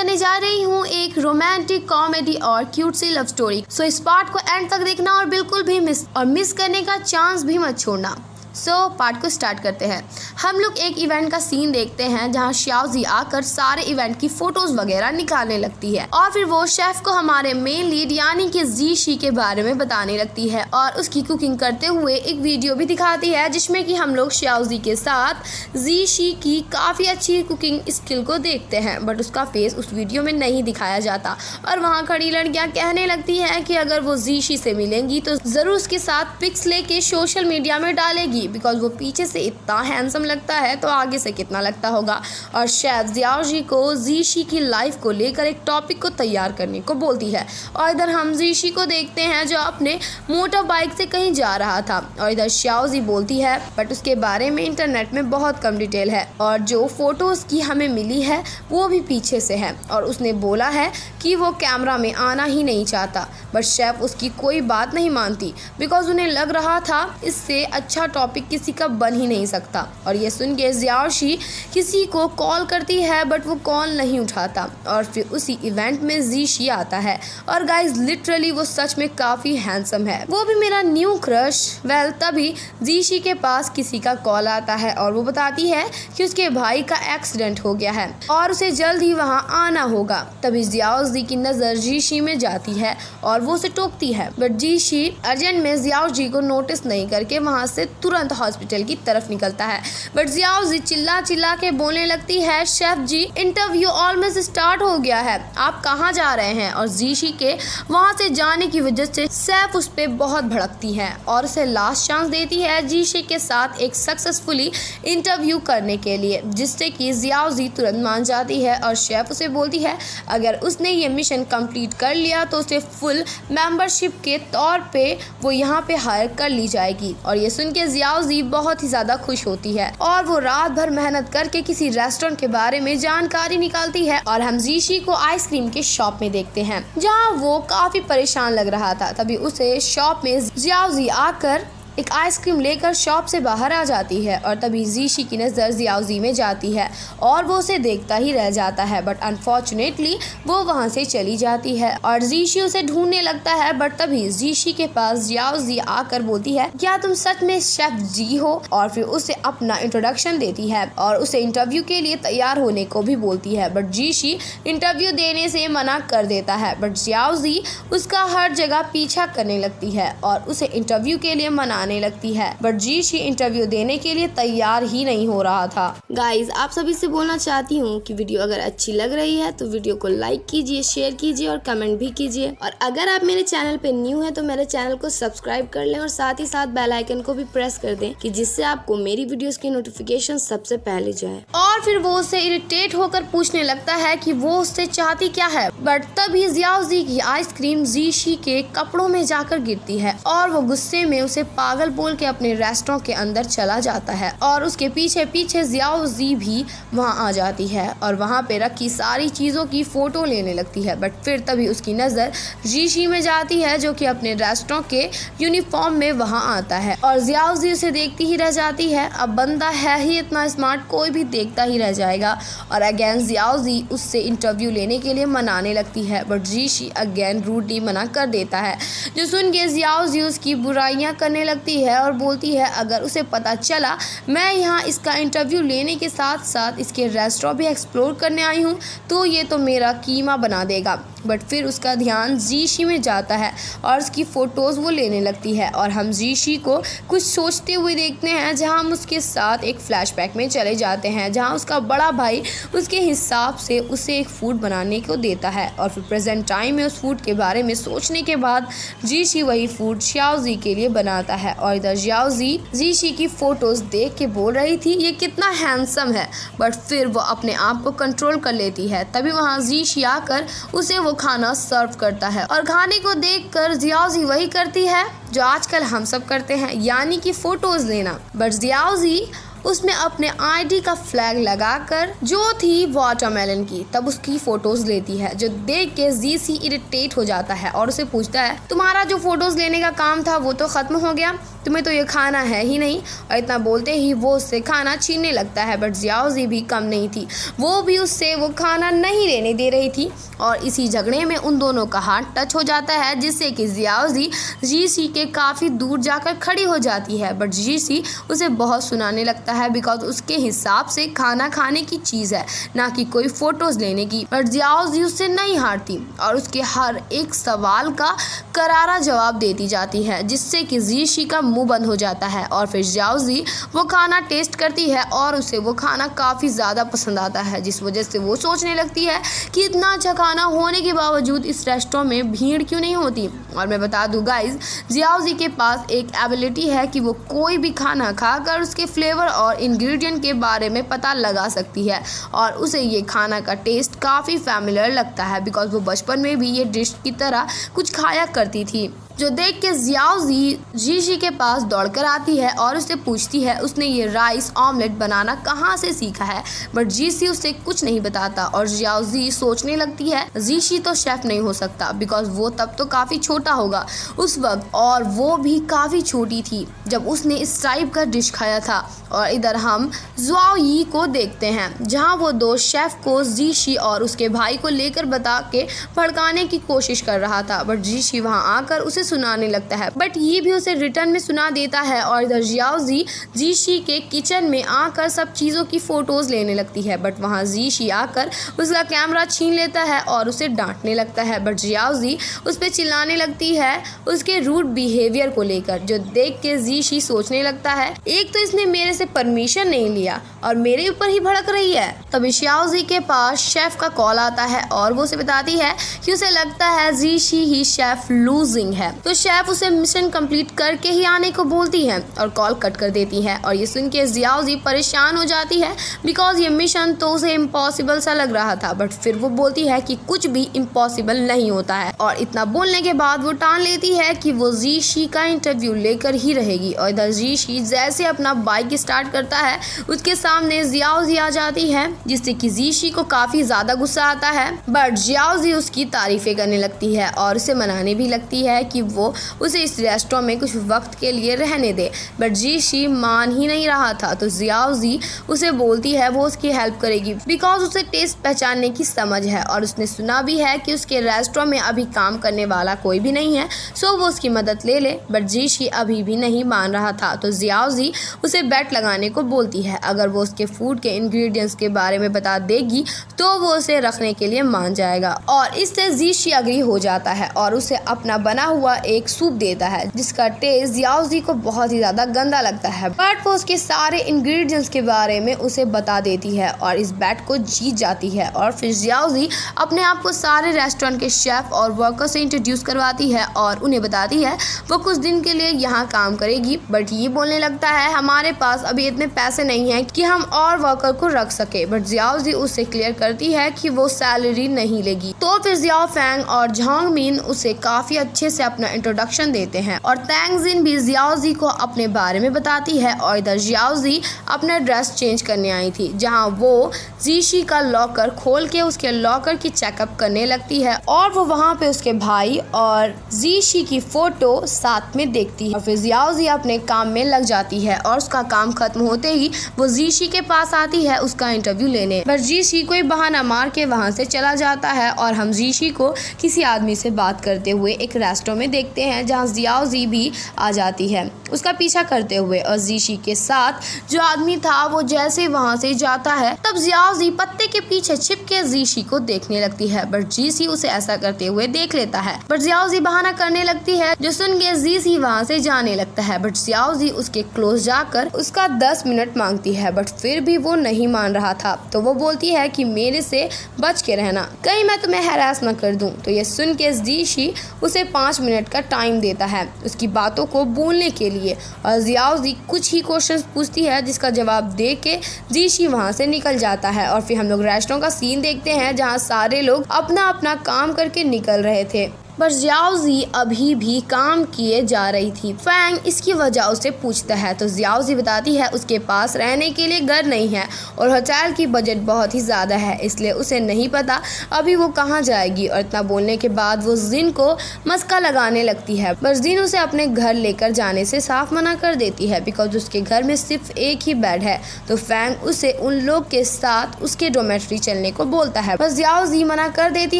करने जा रही हूँ एक रोमांटिक कॉमेडी और क्यूट सी लव स्टोरी। सो इस पार्ट को एंड तक देखना और बिल्कुल भी मिस करने का चांस भी मत छोड़ना। सो पार्ट को स्टार्ट करते हैं। हम लोग एक इवेंट का सीन देखते हैं जहां श्याओजी आकर सारे इवेंट की फोटोज वगैरह निकालने लगती है और फिर वो शेफ को हमारे मेन लीड यानी कि जीशी के बारे में बताने लगती है और उसकी कुकिंग करते हुए एक वीडियो भी दिखाती है जिसमें कि हम लोग श्याओजी के साथ जीशी की काफ़ी अच्छी कुकिंग स्किल को देखते हैं, बट उसका फेस उस वीडियो में नहीं दिखाया जाता। और वहाँ खड़ी लड़कियाँ कहने लगती है कि अगर वो जीशी से मिलेंगी तो ज़रूर उसके साथ पिक्स लेके सोशल मीडिया में डालेगी, बिकॉज वो पीछे से इतना हैंडसम लगता है तो आगे से कितना लगता होगा। और शेफ जियाओजी को जीशी की लाइफ को लेकर एक टॉपिक को तैयार करने को बोलती है और इधर हम जीशी को देखते हैं जो अपने मोटर बाइक से कहीं जा रहा था और इधर श्याओजी बोलती है बट उसके बारे में इंटरनेट में बहुत कम डिटेल है और जो फोटोज की हमें मिली है वो भी पीछे से है और उसने बोला है कि वो कैमरा में आना ही नहीं चाहता, बट शेफ उसकी कोई बात नहीं मानती बिकॉज उन्हें लग रहा था इससे अच्छा टॉपिक किसी का बन ही नहीं सकता। और ये सुन के जियाओशी किसी को कॉल करती है बट वो कॉल नहीं उठाता और फिर उसी इवेंट में जीशी आता है और गाइज लिटरली वो सच में काफ़ी हैंडसम है, वो भी मेरा न्यू क्रश। वेल तभी जीशी के पास किसी का कॉल आता है और वो बताती है कि उसके भाई का एक्सीडेंट हो गया है और उसे जल्द ही वहाँ आना होगा। तभी जियाओजी की नज़र जीशी में जाती है और वो उसे टोकती है, बट जीशी अर्जेंट में जियाओजी को नोटिस नहीं करके वहाँ से तुरंत हॉस्पिटल की तरफ निकलता है। बट जियाओजी चिल्ला चिल्ला के बोलने लगती है, शेफ जी इंटरव्यू ऑलमोस्ट स्टार्ट हो गया है, आप कहाँ जा रहे हैं। और जीशी के वहाँ से जाने की वजह से शेफ उस पर बहुत भड़कती है और उसे लास्ट चांस देती है जीशी के साथ एक सक्सेसफुली इंटरव्यू करने के लिए, जिससे कि जियाओजी तुरंत मान जाती है और शेफ उसे बोलती है अगर उसने ये मिशन कंप्लीट कर लिया तो उसे फुल मेंबरशिप के तौर पे वो यहाँ पे हायर कर ली जाएगी। और ये सुन के जियाओजी बहुत ही ज़्यादा खुश होती है और वो रात भर मेहनत करके किसी रेस्टोरेंट के बारे में जानकारी निकालती है और हम जीशी को आइसक्रीम के शॉप में देखते हैं जहाँ वो काफ़ी परेशान लग रहा था। तभी उसे शॉप में जियाओजी आकर एक आइसक्रीम लेकर शॉप से बाहर आ जाती है और तभी जीशी की नज़र जियाओजी में जाती है और वो उसे देखता ही रह जाता है, बट अनफॉर्चुनेटली वो वहाँ से चली जाती है और जीशी उसे ढूंढने लगता है। बट तभी जीशी के पास जियाओजी आकर बोलती है क्या तुम सच में शेफ जी हो, और फिर उसे अपना इंट्रोडक्शन देती है और उसे इंटरव्यू के लिए तैयार होने को भी बोलती है, बट जीशी इंटरव्यू देने से मना कर देता है। बट जियाओजी उसका हर जगह पीछा करने लगती है और उसे इंटरव्यू के लिए मना आने लगती है, बट जीशी इंटरव्यू देने के लिए तैयार ही नहीं हो रहा था। गाइज आप सभी से बोलना चाहती हूँ कि वीडियो अगर अच्छी लग रही है तो वीडियो को लाइक कीजिए, शेयर कीजिए और कमेंट भी कीजिए। और अगर आप मेरे चैनल पे न्यू है तो मेरे चैनल को सब्सक्राइब कर लें और साथ ही साथ बेल आइकन को भी प्रेस कर दें कि जिससे आपको मेरी वीडियोस की नोटिफिकेशन सबसे पहले जाए। और फिर वो उससे इरिटेट होकर पूछने लगता है कि वो उससे चाहती क्या है, बट तभी जियाओजी की आइसक्रीम जीशी के कपड़ों में जाकर गिरती है और वो गुस्से में उसे पागल बोल के अपने रेस्टोरेंट के अंदर चला जाता है और उसके पीछे पीछे जियाओजी भी वहाँ आ जाती है और वहाँ पे रखी सारी चीज़ों की फ़ोटो लेने लगती है। बट फिर तभी उसकी नज़र जीशी में जाती है जो कि अपने रेस्टोरेंट के यूनिफॉर्म में वहाँ आता है और जियाओजी उसे देखती ही रह जाती है। अब बंदा है ही इतना स्मार्ट, कोई भी देखता ही रह जाएगा। और अगेन जियाओजी उससे इंटरव्यू लेने के लिए मनाने लगती है, बट जीशी अगेन रूडली मना कर देता है, जो सुन के जियाओजी उसकी बुराइयाँ करने लगती है और बोलती है अगर उसे पता चला मैं यहाँ इसका इंटरव्यू लेने के साथ साथ इसके रेस्टोरेंट भी एक्सप्लोर करने आई हूँ तो ये तो मेरा कीमा बना देगा। बट फिर उसका ध्यान जीशी में जाता है और उसकी फ़ोटोज़ वो लेने लगती है और हम जीशी को कुछ सोचते हुए देखते हैं जहाँ हम उसके साथ एक फ्लैशबैक में चले जाते हैं जहाँ उसका बड़ा भाई उसके हिसाब से उसे एक फ़ूड बनाने को देता है और फिर प्रेजेंट टाइम में उस फूड के बारे में सोचने के बाद जीशी वही फूड श्याओजी के लिए बनाता है। और इधर जियाओजी जीशी की फ़ोटोज़ देख के बोल रही थी ये कितना हैंडसम है, बट फिर वो अपने आप को कंट्रोल कर लेती है। तभी वहाँ जीशी आकर उसे वो खाना सर्व करता है और खाने को देखकर जियाओजी वही करती है जो आजकल हम सब करते हैं, यानी कि फ़ोटोज़ लेना। बट जियाओजी उसमें अपने आईडी का फ्लैग लगाकर जो थी वाटरमेलन की तब उसकी फ़ोटोज़ लेती है, जो देख के जीसी इरिटेट हो जाता है और उसे पूछता है तुम्हारा जो फ़ोटोज़ लेने का काम था वो तो ख़त्म हो गया, तुम्हें तो ये खाना है ही नहीं। और इतना बोलते ही वो उससे खाना छीनने लगता है। बट जियाओजी भी कम नहीं थी, वो भी उससे वो खाना नहीं लेने दे रही थी। और इसी झगड़े में उन दोनों का हाथ टच हो जाता है, जिससे कि जियाओजी जीसी के काफ़ी दूर जाकर खड़ी हो जाती है। बट जीसी उसे बहुत सुनाने लगता है, बिकॉज उसके हिसाब से खाना खाने की चीज़ है, ना कि कोई फ़ोटोज़ लेने की। बट जियाओजी उससे नहीं हारती और उसके हर एक सवाल का करारा जवाब देती जाती है, जिससे कि जीसी का मुंह बंद हो जाता है। और फिर जियाओजी वो खाना टेस्ट करती है और उसे वो खाना काफ़ी ज़्यादा पसंद आता है, जिस वजह से वो सोचने लगती है कि इतना अच्छा खाना होने के बावजूद इस रेस्टोरेंट में भीड़ क्यों नहीं होती। और मैं बता दूं गाइज, जियाओजी के पास एक एबिलिटी है कि वो कोई भी खाना खाकर उसके फ्लेवर और इंग्रेडिएंट के बारे में पता लगा सकती है। और उसे ये खाना का टेस्ट काफ़ी फैमिलियर लगता है, बिकॉज वो बचपन में भी ये डिश की तरह कुछ खाया करती थी। जो देख के जियाओजी जीशी के पास दौड़कर आती है और उससे पूछती है उसने ये राइस ऑमलेट बनाना कहाँ से सीखा है। बट जीसी उसे कुछ नहीं बताता और जियाओजी सोचने लगती है जीशी तो शेफ़ नहीं हो सकता, बिकॉज वो तब तो काफ़ी छोटा होगा उस वक्त, और वो भी काफ़ी छोटी थी जब उसने इस टाइप का डिश खाया था। और इधर हम ज़ुआओ यी को देखते हैं, जहाँ वो दो शेफ़ को जीशी और उसके भाई को लेकर बता के भड़काने की कोशिश कर रहा था। बट जीशी वहाँ आकर उसे सुनाने लगता है, बट ये भी उसे रिटर्न में सुना देता है। और इधर जियाओजी जीशी के किचन में आकर सब चीज़ों की फ़ोटोज़ लेने लगती है। बट वहाँ जीशी आकर उसका कैमरा छीन लेता है और उसे डांटने लगता है। बट जियाओजी उस पर चिल्लाने लगती है उसके रूड बिहेवियर को लेकर, जो देख के जीशी सोचने लगता है एक तो इसने मेरे से परमिशन नहीं लिया और मेरे ऊपर ही भड़क रही है। तभी जियाओजी के पास शेफ़ का कॉल आता है और वो उसे बताती है कि उसे लगता है जीशी ही शेफ़ लूजिंग है। तो शेफ उसे मिशन कंप्लीट करके ही आने को बोलती है और कॉल कट कर देती है। और ये सुन के जियाओजी परेशान हो जाती है, बिकॉज ये मिशन तो उसे इम्पॉसिबल सा लग रहा था। बट फिर वो बोलती है कि कुछ भी इम्पॉसिबल नहीं होता है। और इतना बोलने के बाद वो ठान लेती है कि वो जीशी का इंटरव्यू लेकर ही रहेगी। और इधर जीशी जैसे अपना बाइक स्टार्ट करता है, उसके सामने जियाओजी आ जाती है, जिससे कि जीशी को काफी ज्यादा गुस्सा आता है। बट जियाओजी उसकी तारीफें करने लगती है और उसे मनाने भी लगती है कि वो उसे इस रेस्टोरेंट में कुछ वक्त के लिए रहने दे। बट जीशी मान ही नहीं रहा था। तो जियाओजी उसे बोलती है वो उसकी हेल्प करेगी, बिकॉज उसे टेस्ट पहचानने की समझ है और उसने सुना भी है कि उसके रेस्टोरेंट में अभी काम करने वाला कोई भी नहीं है, सो वो उसकी मदद ले ले। बट जीशी अभी भी नहीं मान रहा था। तो जियाओजी उसे बेट लगाने को बोलती है, अगर वो उसके फूड के इंग्रेडिएंट्स के बारे में बता देगी तो वो उसे रखने के लिए मान जाएगा। और इससे जीशी अग्री हो जाता है और उसे अपना बना हुआ एक सूप देता है, जिसका टेस्ट जियाओजी को बहुत ही ज्यादा गंदा लगता है। बट वो उसके सारे इंग्रेडिएंट्स के बारे में उसे बता देती है और इस बैट को जीत जाती है। और फिर जियाओजी अपने आप को सारे रेस्टोरेंट के शेफ और वर्कर से इंट्रोड्यूस करवाती है और उन्हें बताती है वो कुछ दिन के लिए यहाँ काम करेगी। बट ये बोलने लगता है हमारे पास अभी इतने पैसे नहीं हैं कि हम और वर्कर को रख सके। बट जियाओजी उससे क्लियर करती है कि वो सैलरी नहीं लेगी। तो फिर जियाओ फैंग और झांग मिन उसे काफी अच्छे से अपना इंट्रोडक्शन देते हैं और तैंगजिन भी जियाओजी को अपने बारे में बताती है। और इधर जियाओजी अपना ड्रेस चेंज करने आई थी, जहां वो जीशी का लॉकर खोल के उसके लॉकर की चेकअप करने लगती है और वो वहां पे उसके भाई और जीशी की फोटो साथ में देखती है। और फिर जियाओजी अपने काम में लग जाती है और उसका काम खत्म होते ही वो जीशी के पास आती है उसका इंटरव्यू लेने। बट जीशी कोई बहाना मार के वहां से चला जाता है और हम जीशी को किसी आदमी से बात करते हुए एक रेस्टोरेंट में देखते हैं, जहां जियाओजी भी आ जाती है उसका पीछा करते हुए। और जीशी के साथ जो आदमी था वो जैसे वहां से जाता है, तब जियाओजी पत्ते के पीछे छिप के जीशी को देखने लगती है। बट जीशी उसे ऐसा करते हुए देख लेता है। बट जियाओजी बहाना करने लगती है, जो सुन के जीशी वहां से जाने लगता है। बट जियाओजी उसके क्लोज जाकर उसका 10 मिनट मांगती है, बट फिर भी वो नहीं मान रहा था। तो वो बोलती है कि मेरे से बच के रहना, कहीं मैं तुम्हें हैरास न कर दूं। तो ये सुन के जीशी उसे 5 मिनट का टाइम देता है उसकी बातों को बोलने के लिए। और जियाओजी कुछ ही क्वेश्चंस पूछती है, जिसका जवाब दे के जीशी वहां से निकल जाता है। और फिर हम लोग रेस्टोरेंट का सीन देखते हैं, जहां सारे लोग अपना अपना काम करके निकल रहे थे। पर जियाओजी अभी भी काम किए जा रही थी। फैंग इसकी वजह उससे पूछता है तो जियाओजी बताती है उसके पास रहने के लिए घर नहीं है और होटल की बजट बहुत ही ज़्यादा है, इसलिए उसे नहीं पता अभी वो कहाँ जाएगी। और इतना बोलने के बाद वो जिन को मस्का लगाने लगती है, पर जिन उसे अपने घर लेकर जाने से साफ मना कर देती है बिकॉज उसके घर में सिर्फ एक ही बेड है। तो फैंग उसे उन लोग के साथ उसके डोमेट्री चलने को बोलता है, पर जियाओजी मना कर देती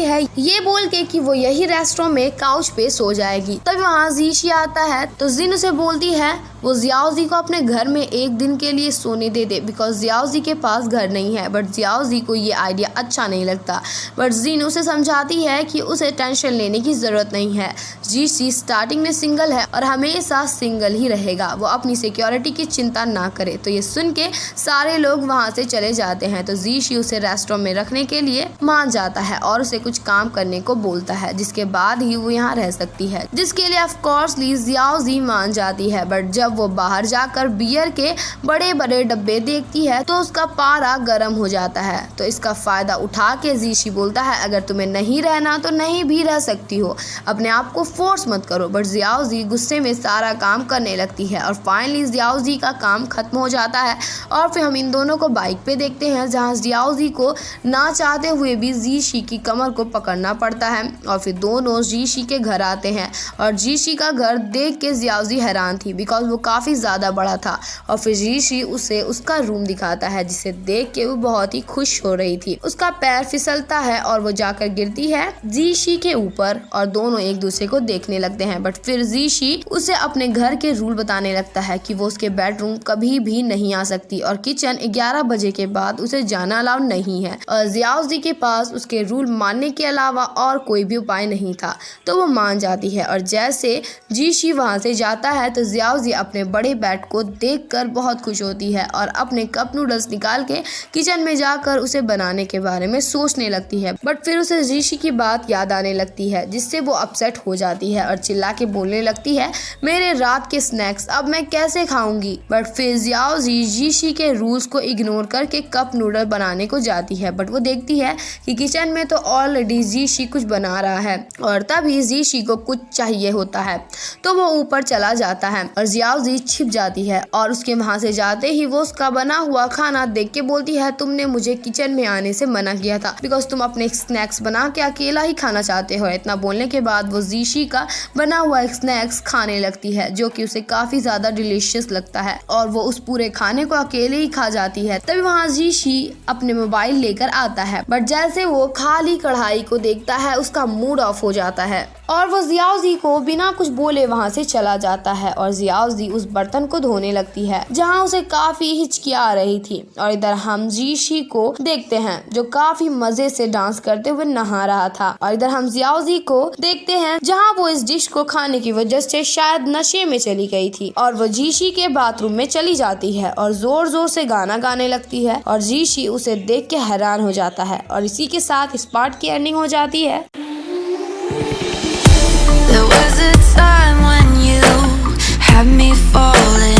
है ये बोल के कि वो यही रेस्टोरेंट में काउच पे सो जाएगी। तब वहाँ जीशी आता है तो जिन उसे बोलती है वो जियाओजी को अपने घर में एक दिन के लिए सोने दे दे बिकॉज जियाओजी के पास घर नहीं है। बट जियाओजी को ये आइडिया अच्छा नहीं लगता, बट जिन उसे समझाती है कि उसे टेंशन लेने की ज़रूरत नहीं है। जीशी स्टार्टिंग में सिंगल है और हमेशा सिंगल ही रहेगा, वो अपनी सिक्योरिटी की चिंता ना करे। तो ये सुन के सारे लोग वहाँ से चले जाते हैं। तो जीशी उसे रेस्टोरेंट में रखने के लिए मान जाता है और उसे कुछ काम करने को बोलता है जिसके बाद ही वो यहाँ रह सकती है, जिसके लिए ऑफ कोर्सली जियाओजी मान जाती है। बट जब वो बाहर जाकर बियर के बड़े बड़े डब्बे देखती है तो उसका पारा गर्म हो जाता है। तो इसका फायदा उठा के जीशी बोलता है अगर तुम्हें नहीं रहना तो नहीं भी रह सकती हो, अपने आप को फोर्स मत करो। बट जियाओजी गुस्से में सारा काम करने लगती है और फाइनली जियाओजी का काम खत्म हो जाता है। और फिर हम इन दोनों को बाइक पे देखते हैं जहाँ जियाओजी को ना चाहते हुए भी जीशी की कमर को पकड़ना पड़ता है और फिर दोनों जीशी के घर आते हैं। और जीशी का घर देख के जियाओजी हैरान थी बिकॉज वो काफ़ी ज़्यादा बड़ा था। और फिर जीशी उसे उसका रूम दिखाता है जिसे देख के वो बहुत ही खुश हो रही थी। उसका पैर फिसलता है और वो जाकर गिरती है जीशी के ऊपर और दोनों एक दूसरे को देखने लगते हैं। बट फिर जीशी उसे अपने घर के रूल बताने लगता है कि वो उसके बेडरूम कभी भी नहीं आ सकती और किचन 11 बजे के बाद उसे जाना अलाउ नहीं है। और जियाओजी के पास उसके रूल मानने के अलावा और कोई भी उपाय नहीं था, तो वो मान जाती है। और जैसे जीशी वहाँ से जाता है तो जियाओजी अपने बड़े बेड को देखकर बहुत खुश होती है और अपने कप नूडल्स निकाल के किचन में जाकर उसे बनाने के बारे में सोचने लगती है। बट फिर उसे जीशी की बात याद आने लगती है जिससे वो अपसेट हो जाती है और चिल्ला के बोलने लगती है मेरे रात के स्नैक्स अब मैं कैसे खाऊंगी। बट फिर जियाओजी जीशी के रूल्स को इग्नोर करके कप नूडल बनाने को जाती है। बट वो देखती है कि किचन में तो ऑलरेडी जीशी कुछ बना रहा है और तभी जीशी को कुछ चाहिए होता है, तो वो ऊपर चला जाता है और जियाओजी छिप जाती है और उसके वहां से जाते ही वो उसका बना हुआ खाना देख के बोलती है तुमने मुझे किचन में आने से मना किया था बिकॉज तुम अपने स्नैक्स बना के अकेला ही खाना चाहते हो। इतना बोलने के बाद वो जीशी का बना हुआ स्नैक्स खाने लगती है जो कि उसे काफी ज्यादा डिलीशियस लगता है और वो उस पूरे खाने को अकेले ही खा जाती है। तभी वहाँ जीशी अपने मोबाइल लेकर आता है, बट जैसे वो खाली कढ़ाई को देखता है उसका मूड ऑफ हो जाता है और वो जियाओजी को बिना कुछ बोले वहाँ से चला जाता है। और जियाओजी उस बर्तन को धोने लगती है जहाँ उसे काफी हिचकियाँ आ रही थी। और इधर हम जीशी को देखते हैं जो काफी मजे से डांस करते हुए नहा रहा था। और इधर हम जियाओजी को देखते हैं जहाँ वो इस डिश को खाने की वजह से शायद नशे में चली गई थी और वो जीशी के बाथरूम में चली जाती है और जोर जोर से गाना गाने लगती है और जीशी उसे देख के हैरान हो जाता है। और इसी के साथ इस पार्ट की एंडिंग हो जाती है। There was a time when you had me falling